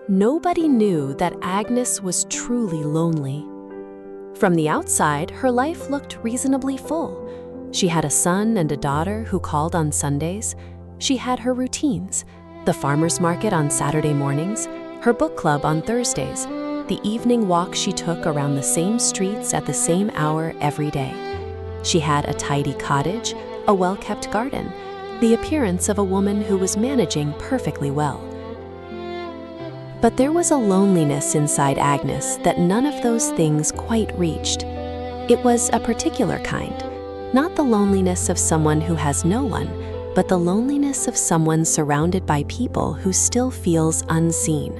Nobody knew that Agnes was truly lonely. From the outside, her life looked reasonably full. She had a son and a daughter who called on Sundays. She had her routines, the farmer's market on Saturday mornings, her book club on Thursdays, the evening walk she took around the same streets at the same hour every day. She had a tidy cottage, a well-kept garden, the appearance of a woman who was managing perfectly well. But there was a loneliness inside Agnes that none of those things quite reached. It was a particular kind, not the loneliness of someone who has no one, but the loneliness of someone surrounded by people who still feels unseen,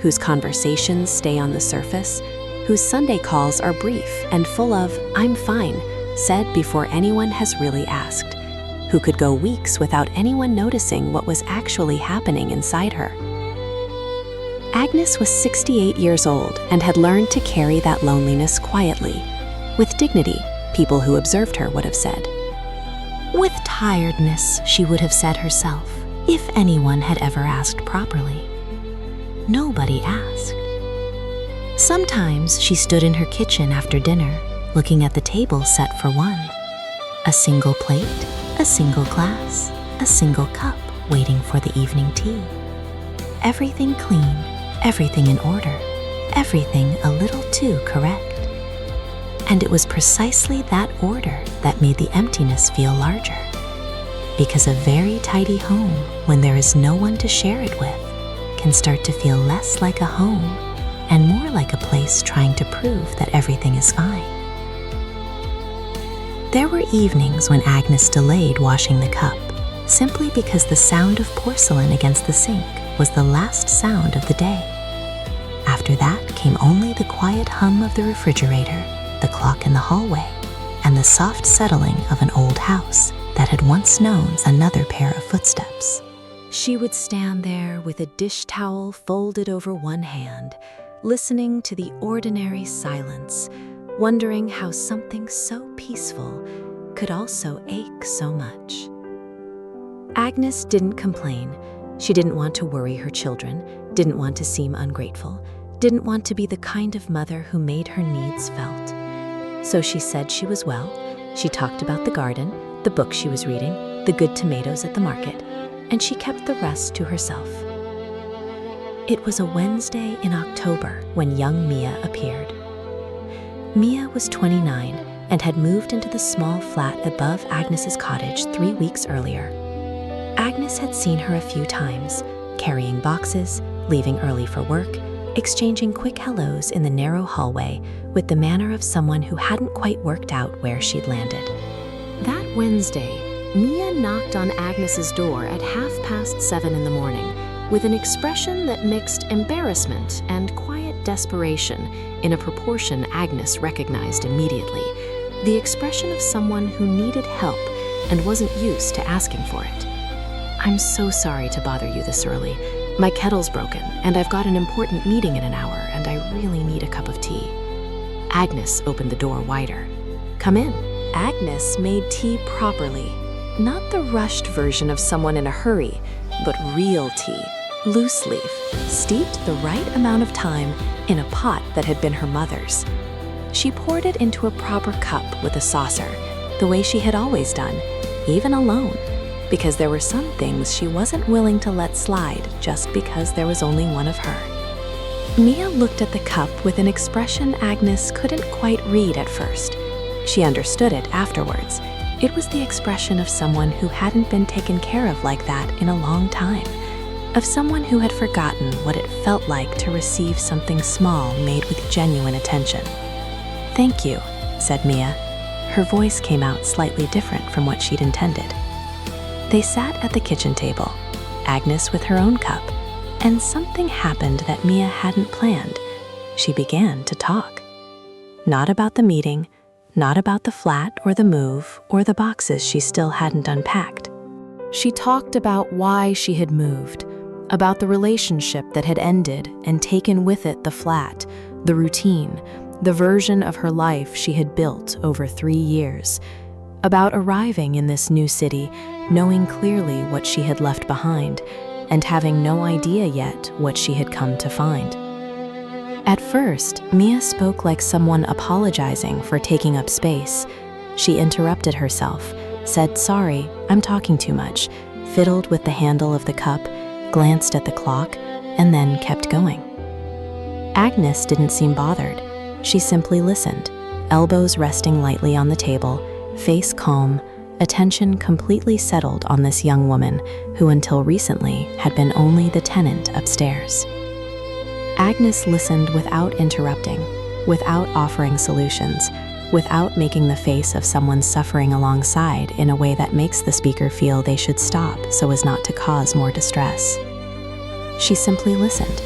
whose conversations stay on the surface, whose Sunday calls are brief and full of "I'm fine," said before anyone has really asked, who could go weeks without anyone noticing what was actually happening inside her. Agnes was 68 years old and had learned to carry that loneliness quietly, with dignity, people who observed her would have said. With tiredness, she would have said herself, if anyone had ever asked properly. Nobody asked. Sometimes she stood in her kitchen after dinner, looking at the table set for one. A single plate, a single glass, a single cup waiting for the evening tea. Everything clean, everything in order, everything a little too correct. And it was precisely that order that made the emptiness feel larger. Because a very tidy home, when there is no one to share it with, can start to feel less like a home and more like a place trying to prove that everything is fine. There were evenings when Agnes delayed washing the cup, simply because the sound of porcelain against the sink was the last sound of the day. After that came only the quiet hum of the refrigerator, the clock in the hallway, and the soft settling of an old house that had once known another pair of footsteps. She would stand there with a dish towel folded over one hand, listening to the ordinary silence, wondering how something so peaceful could also ache so much. Agnes didn't complain. She didn't want to worry her children, didn't want to seem ungrateful, didn't want to be the kind of mother who made her needs felt. So she said she was well. She talked about the garden, the book she was reading, the good tomatoes at the market, and she kept the rest to herself. It was a Wednesday in October when young Mia appeared. Mia was 29 and had moved into the small flat above Agnes's cottage 3 weeks earlier. Agnes had seen her a few times, carrying boxes, leaving early for work, exchanging quick hellos in the narrow hallway with the manner of someone who hadn't quite worked out where she'd landed. That Wednesday, Mia knocked on Agnes's door at 7:30 in the morning with an expression that mixed embarrassment and quiet desperation in a proportion Agnes recognized immediately, the expression of someone who needed help and wasn't used to asking for it. "I'm so sorry to bother you this early. My kettle's broken, and I've got an important meeting in an hour, and I really need a cup of tea." Agnes opened the door wider. "Come in." Agnes made tea properly, not the rushed version of someone in a hurry, but real tea, loose leaf, steeped the right amount of time in a pot that had been her mother's. She poured it into a proper cup with a saucer, the way she had always done, even alone, because there were some things she wasn't willing to let slide just because there was only one of her. Mia looked at the cup with an expression Agnes couldn't quite read at first. She understood it afterwards. It was the expression of someone who hadn't been taken care of like that in a long time, of someone who had forgotten what it felt like to receive something small made with genuine attention. "Thank you," said Mia. Her voice came out slightly different from what she'd intended. They sat at the kitchen table, Agnes with her own cup, and something happened that Mia hadn't planned. She began to talk. Not about the meeting, not about the flat or the move or the boxes she still hadn't unpacked. She talked about why she had moved, about the relationship that had ended and taken with it the flat, the routine, the version of her life she had built over 3 years, about arriving in this new city, knowing clearly what she had left behind, and having no idea yet what she had come to find. At first, Mia spoke like someone apologizing for taking up space. She interrupted herself, said, "Sorry, I'm talking too much," fiddled with the handle of the cup, glanced at the clock, and then kept going. Agnes didn't seem bothered. She simply listened, elbows resting lightly on the table, face calm, attention completely settled on this young woman who until recently had been only the tenant upstairs. Agnes listened without interrupting, without offering solutions, without making the face of someone suffering alongside in a way that makes the speaker feel they should stop so as not to cause more distress. She simply listened,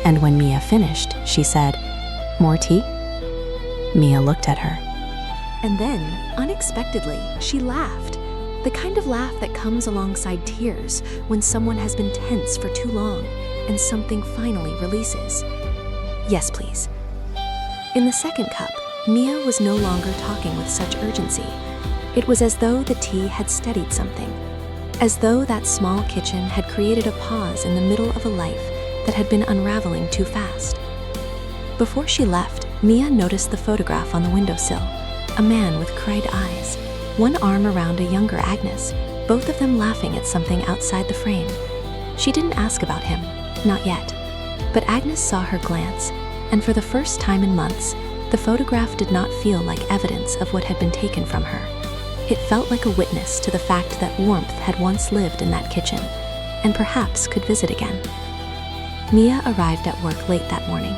and when Mia finished, she said, "More tea?" Mia looked at her. And then, unexpectedly, she laughed. The kind of laugh that comes alongside tears when someone has been tense for too long and something finally releases. "Yes, please." In the second cup, Mia was no longer talking with such urgency. It was as though the tea had steadied something, as though that small kitchen had created a pause in the middle of a life that had been unraveling too fast. Before she left, Mia noticed the photograph on the windowsill, a man with cried eyes, one arm around a younger Agnes, both of them laughing at something outside the frame. She didn't ask about him, not yet, but Agnes saw her glance, and for the first time in months, the photograph did not feel like evidence of what had been taken from her. It felt like a witness to the fact that warmth had once lived in that kitchen, and perhaps could visit again. Mia arrived at work late that morning.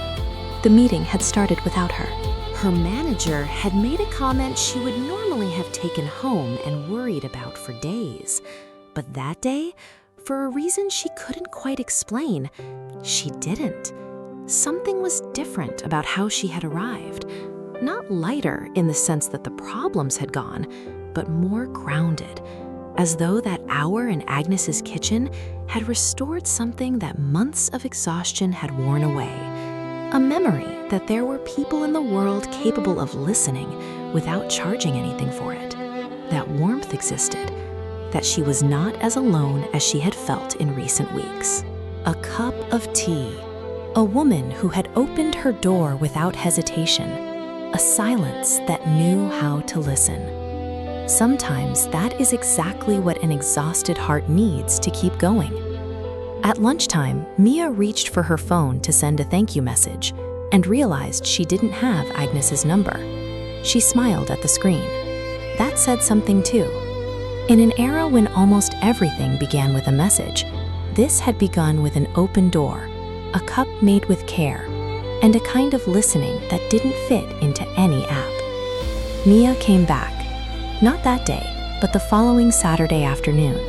The meeting had started without her. Her manager had made a comment she would normally have taken home and worried about for days. But that day, for a reason she couldn't quite explain, she didn't. Something was different about how she had arrived. Not lighter in the sense that the problems had gone, but more grounded, as though that hour in Agnes's kitchen had restored something that months of exhaustion had worn away. A memory that there were people in the world capable of listening without charging anything for it. That warmth existed, that she was not as alone as she had felt in recent weeks. A cup of tea. A woman who had opened her door without hesitation. A silence that knew how to listen. Sometimes that is exactly what an exhausted heart needs to keep going. At lunchtime, Mia reached for her phone to send a thank you message and realized she didn't have Agnes's number. She smiled at the screen. That said something too. In an era when almost everything began with a message, this had begun with an open door, a cup made with care, and a kind of listening that didn't fit into any app. Mia came back, not that day, but the following Saturday afternoon,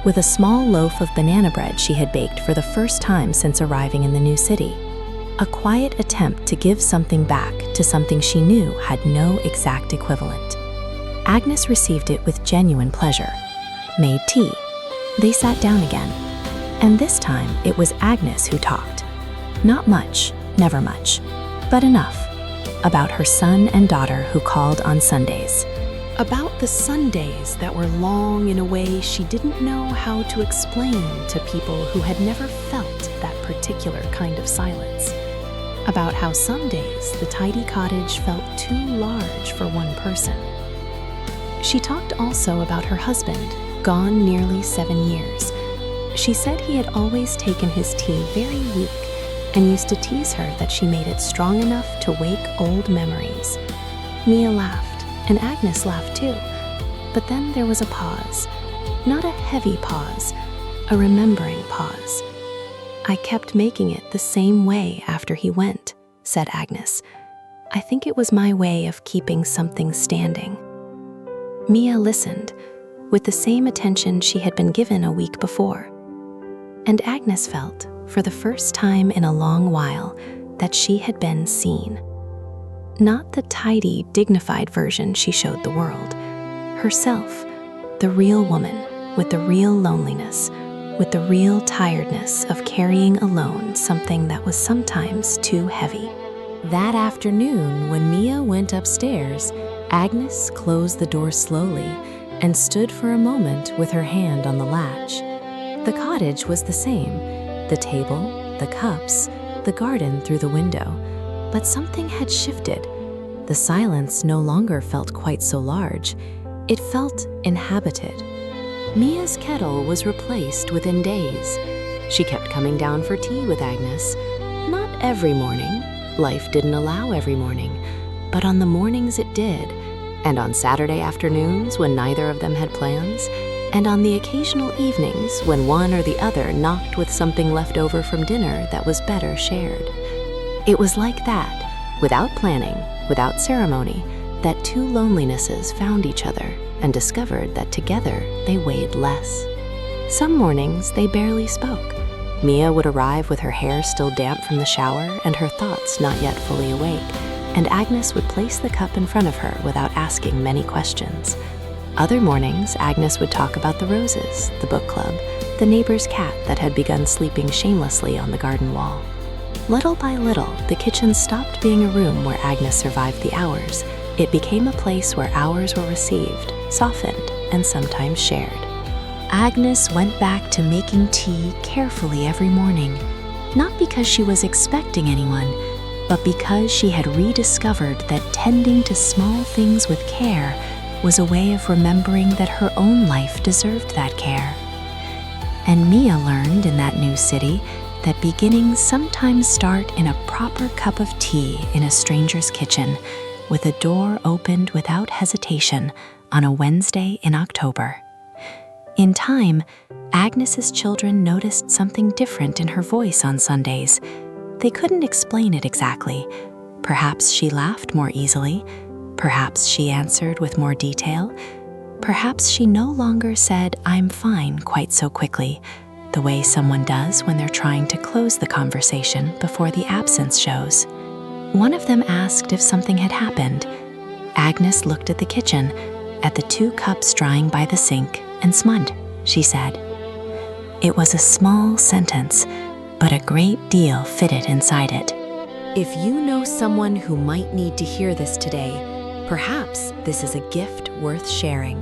with a small loaf of banana bread she had baked for the first time since arriving in the new city. A quiet attempt to give something back to something she knew had no exact equivalent. Agnes received it with genuine pleasure, made tea. They sat down again, and this time it was Agnes who talked. Not much, never much, but enough. About her son and daughter who called on Sundays. About the Sundays that were long in a way she didn't know how to explain to people who had never felt that particular kind of silence. About how some days the tidy cottage felt too large for one person. She talked also about her husband, gone nearly 7 years. She said he had always taken his tea very weak and used to tease her that she made it strong enough to wake old memories. Mia laughed, and Agnes laughed too. But then there was a pause. Not a heavy pause, a remembering pause. "I kept making it the same way after he went," said Agnes. "I think it was my way of keeping something standing." Mia listened, with the same attention she had been given a week before. And Agnes felt, for the first time in a long while, that she had been seen. Not the tidy, dignified version she showed the world. Herself, the real woman, with the real loneliness, with the real tiredness of carrying alone something that was sometimes too heavy. That afternoon, when Mia went upstairs, Agnes closed the door slowly and stood for a moment with her hand on the latch. The cottage was the same, the table, the cups, the garden through the window, but something had shifted. The silence no longer felt quite so large. It felt inhabited. Mia's kettle was replaced within days. She kept coming down for tea with Agnes. Not every morning. Life didn't allow every morning. But on the mornings it did. And on Saturday afternoons when neither of them had plans. And on the occasional evenings when one or the other knocked with something left over from dinner that was better shared. It was like that, without planning, without ceremony, that two lonelinesses found each other and discovered that together they weighed less. Some mornings they barely spoke. Mia would arrive with her hair still damp from the shower and her thoughts not yet fully awake, and Agnes would place the cup in front of her without asking many questions. Other mornings, Agnes would talk about the roses, the book club, the neighbor's cat that had begun sleeping shamelessly on the garden wall. Little by little, the kitchen stopped being a room where Agnes survived the hours. It became a place where hours were received, softened, and sometimes shared. Agnes went back to making tea carefully every morning, not because she was expecting anyone, but because she had rediscovered that tending to small things with care was a way of remembering that her own life deserved that care. And Mia learned in that new city that beginnings sometimes start in a proper cup of tea in a stranger's kitchen, with a door opened without hesitation on a Wednesday in October. In time, Agnes's children noticed something different in her voice on Sundays. They couldn't explain it exactly. Perhaps she laughed more easily. Perhaps she answered with more detail. Perhaps she no longer said, "I'm fine," quite so quickly, the way someone does when they're trying to close the conversation before the absence shows. One of them asked if something had happened. Agnes looked at the kitchen, at the two cups drying by the sink, and smiled. She said, "It was a small sentence, but a great deal fitted inside it." If you know someone who might need to hear this today, perhaps this is a gift worth sharing.